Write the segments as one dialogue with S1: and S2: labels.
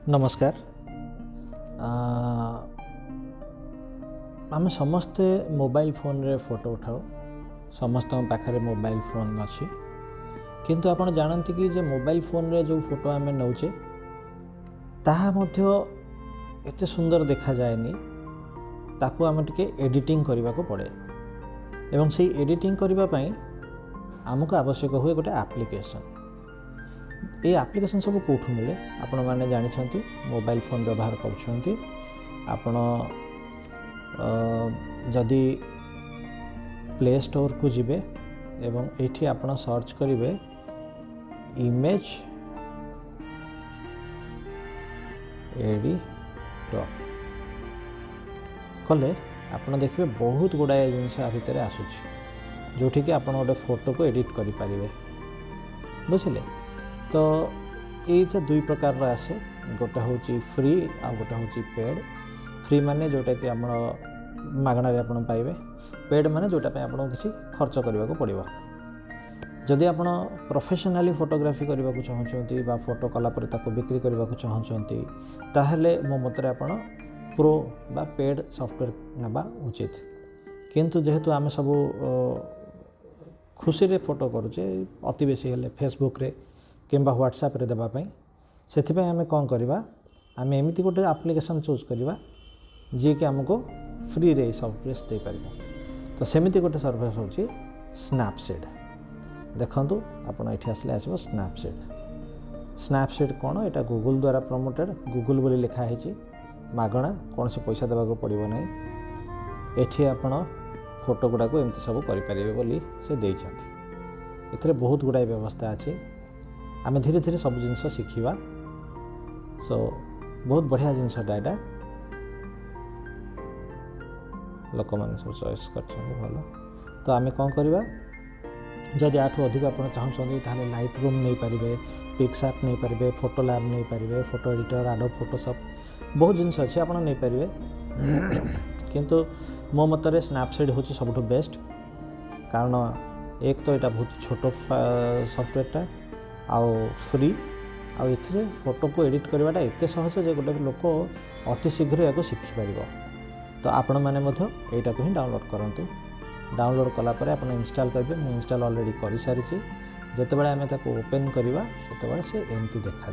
S1: नमस्कार। आम समस्ते मोबाइल फोन रे फोटो उठाओ, समस्त पाखे मोबाइल फोन अच्छी, किंतु आपण जानते कि जे मोबाइल फोन रे जो फोटो आम नौचे ताहा मध्य एते सुंदर देखा जाएनी, ताकू आम टिके एडिटिंग करने को पड़े एवं से एडिटिंग करने आमको आवश्यक हुए गोटे एप्लिकेशन। ये एप्लिकेशन सब कौटू मिले आपण मैंने जानते मोबाइल फोन व्यवहार कर जदि प्ले स्टोर को जिबे एवं एठी आपण सर्च करिवे इमेज एडिटर कले आपण देखिए बहुत गुड़ाए जिनस भितर आसूची जोठी कि आपण गोटे फोटो को एडिट करि परिबे। बुझिले तो ये दुई प्रकार आसे, गोटे हूँ फ्री आ गोटे हूँ पेड। फ्री माने जोटा कि आप मागणार आप पाइबे, पेड माने जोटा पे आपको किसी खर्च करने को पड़ो। जदि आप प्रोफेशनली फोटोग्राफी करने को चाहते बा फोटो कलापर ताको बिक्री करने को चाहते ताहले मो मतरे आप प्रो बा पेड सॉफ्टवेयर नबा उचित। किंतु जेहेतु आम सब खुशी रे फोटो करुचे अति बेसी हेले फेसबुक रे किंबा व्हाट्सएप रे देवाई से आम कौन करवा आम एमती गोटे एप्लिकेशन चूज करवा जी कि आमको फ्री रे सर्विस दे पार। तो सेमती गोटे सर्विस हूँ स्नैपसीड। देखंतु आपण एठी आसले आसबो स्नैपसीड। स्नैपसीड कौन एटा गूगल द्वारा प्रमोटेड, गूगल बोली लिखा है मागणा, कौन से पैसा देवा पड़ो ना। एठी आपण फोटो गुड़ा को एमती सब करें बोली से देइछथि। एथिरे बहुत गुड़ाए व्यवस्था अच्छी, आम धीरे धीरे सब जिनस शिखा। सो बहुत बढ़िया जिनसटा यहाँ लोक मैंने सब चॉइस कर भल। तो आम कौन करवा जदि आठू अधिक आप चाहते ताहले लाइट रूम नहीं पारे, पिक्सआर्ट नहीं पारे, फोटो लैब नहीं पारे, फोटो एडिटर, एडोब फोटोशॉप बहुत जिनस अच्छी आप नहीं पारे। किंतु मो मतरे स्नैपसीड हूँ सबुठ बेस्ट, कारण एक तो यहाँ बहुत छोट सॉफ्टवेयरटा आउ फ्री आउ एथिरे फोटो को एडिट करवाटा एते सहज जे गोटे लोक अति शीघ्र या शिखिपार। तो आपण मैंने यहाँ को ही डाउनलोड करूँ। डाउनलोड कलापर आप इंस्टॉल करेंगे, मुझे इंस्टॉल ऑलरेडी कर सारी। जितेबाला आम ओपन करवा से सी एमती देखा।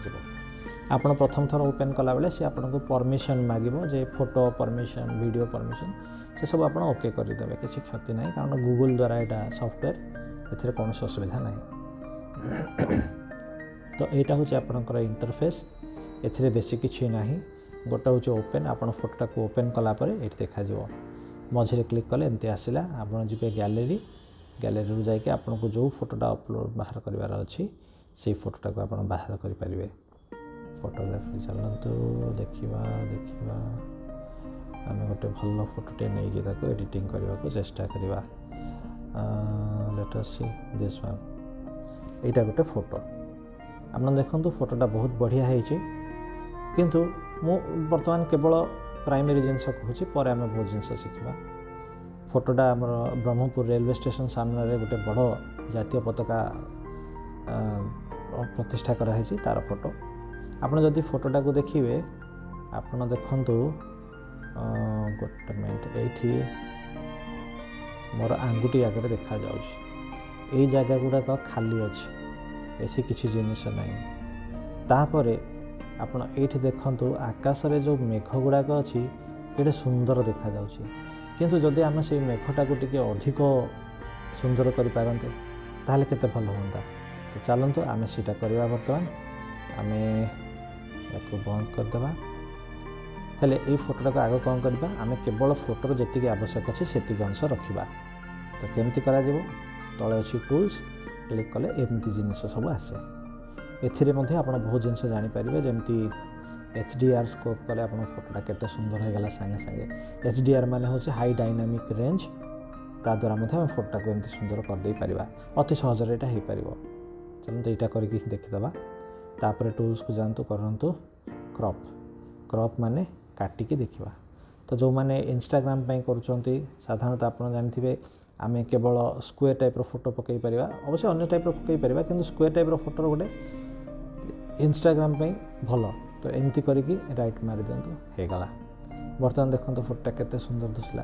S1: आप प्रथम थर ओपन कला बेले सी आपको परमिशन मांगो जे फोटो परमिशन, वीडियो परमिशन, से सब आप ओके करदे, किसी क्षति ना, कारण गूगल द्वारा यहाँ सॉफ्टवेयर ए कौन असुविधा ना। तो यहाँ हूँ आपंकर इंटरफेस, एथिरे बेसी किसी ना। गोटे हूँ ओपन, आप फोटोटा को ओपन कलापर ये देखा मझे क्लिक कले एमती आसला। आप जी गैलेरी, गैलेरी जाकि आपको जो फोटोटा अपलोड बाहर करार अच्छी से फोटोटा को आप बाहर करें। फोटोग्राफी चलतु देखा देखा आम गोटे भल फोटोटे नहीं कि एडिटिंग करने को चेष्टा करवा। Let us see this one, यहाँ गोटे फोटो आप देखो फोटोटा बहुत बढ़िया है। किंतु मु बर्तमान केवल प्राइमरी जिनस कहूँ, पर आम बहुत जिनस शिखा। फोटोटा आम ब्रह्मपुर रेलवे स्टेशन सामने गोटे बड़ जातीय पताका प्रतिष्ठा कराई तार फोटो। आपड़ जदि फोटोटा को देखिए आप देखु गोटे मिनट ये मोर आंगुठी आगे देखा जाऊँ जगह गुड़ाक खाली अच्छी, ऐसी किसी जिनिस ना। तापर आपण एठी देखंतु आकाश रे जो मेघ गुड़ाक अच्छी केड़े सुंदर देखा जाउछि। किंतु जदि आम से मेघटा को टिके अधिक सुंदर करि पारंते ताहले केते भल होंता। तो चलंतु आमे सीटा करबा। बर्तमान आमे याको बंद कर देबा। हेले ए फोटोटा को आगे कौन करबा, आमे केवल फोटोर जेतिके आवश्यक अछि सेतिके अंश रखिबा। तो केमती करा जिवो, तळे अछि टूल्स, क्लिक कले एमती जिनिस सब आसे। एथिरे मध्ये आपण बहुत जिनस जानि पारिबे, जेमती HDR स्कोप कले आपण फोटोटा केते सुंदर हो गला संगे संगे। HDR माने होचे हाई डायनामिक रेंज, ता द्वारा मध्ये हम फोटोटा को एमती सुंदर कर दे पारिबा। अति सहज रे एटा हे पारिबो। चलो तो एटा करके देखिदबा। तापर टूल्स को जानतु करंतु क्रॉप। क्रॉप माने काटिकी देखिबा। तो जो माने इंस्टाग्राम पई करूचंती साधारणतः आपण जानथिबे आमे केवल स्क्वायर टाइप रो फोटो पकई परिबा, अवश्य अन्य टाइप रो पकई परिबा, किंतु स्क्वायर टाइप रो फोटो गोटे इंस्टाग्राम पे भल। तो एमती करके राइट मारी दिंतु होगला। बर्तमान देखो फोटोटा केते सुंदर दिसला।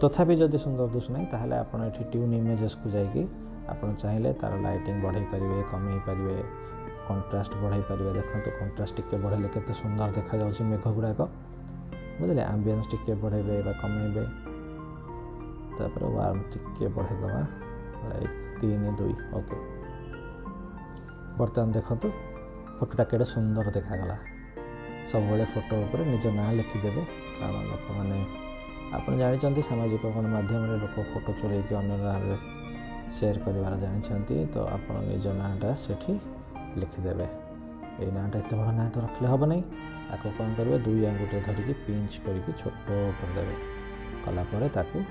S1: तथापि जदि सुंदर दिसुना ताहले आपण एठी ट्यून इमेजेस को जाइए आपण चाहिए तार लाइटिंग बढ़ाई पारे कमी पारे कंट्रास्ट बढ़ाई पारे। देखो कंट्रास्ट टिके बढ़ेले केते सुंदर देखा जाउछि मेघ गुड़ाक बुझले। एम्बियंस टिके बढ़ाइबे बा कमेइबे तापर वार्म टिके बढ़ाई दवा लाइक 3 2 ओके। बर्तमान देखो फोटोटा केड़े सुंदर देखागला। सब बेले फोटो ऊपर निज ना लिखिदेवे कारण लोक मैंने आप जानते सामाजिक गणमाध्यम लोक फोटो चोरी कि अन्य नाम शेयर कर जानते तो आप निज नाटा से लिखिदेवे। ये नाटा एत बड़ा ना तो रखले हम नहीं आपको कौन करेंगे 2 आंगुठी धरिकी पिंच करके छोट करदे कलापर ताकू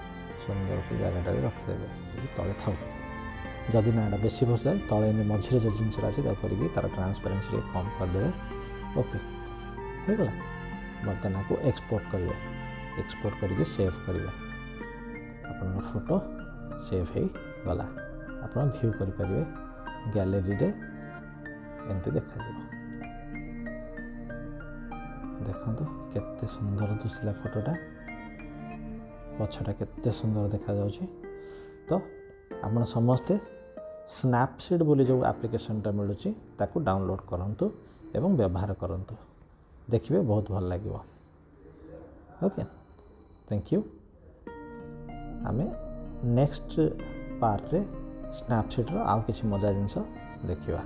S1: सुंदर को जगटा रखिदेवे तले था। जदि नाटा बेसी बसला तले मझे जो जिनसा अच्छे करके तार ट्रांसपेरेन्सी कम करदे ओके होगला। बर्तमान आपको एक्सपोर्ट करेंगे एक्सपोर्ट करके सेव करेंगे आप फोटो सेव हो गला। आप व्यू करेंगे गैलेरी रे एमती देखा देखो केते सुंदर दिसला फोटोटा पछटा केते सुंदर देखा जाउछि। तो आपण समस्ते स्नैपसीड बोली जो एप्लिकेशनटा मिलुछि ताकू डाउनलोड करंतु एवं व्यवहार करंतु देखिए बहुत भल लगे। Okay thank you. आमे नेक्स्ट पार्ट रे स्नैपसीड रो आउ किछि मजा जिनस देखिबा।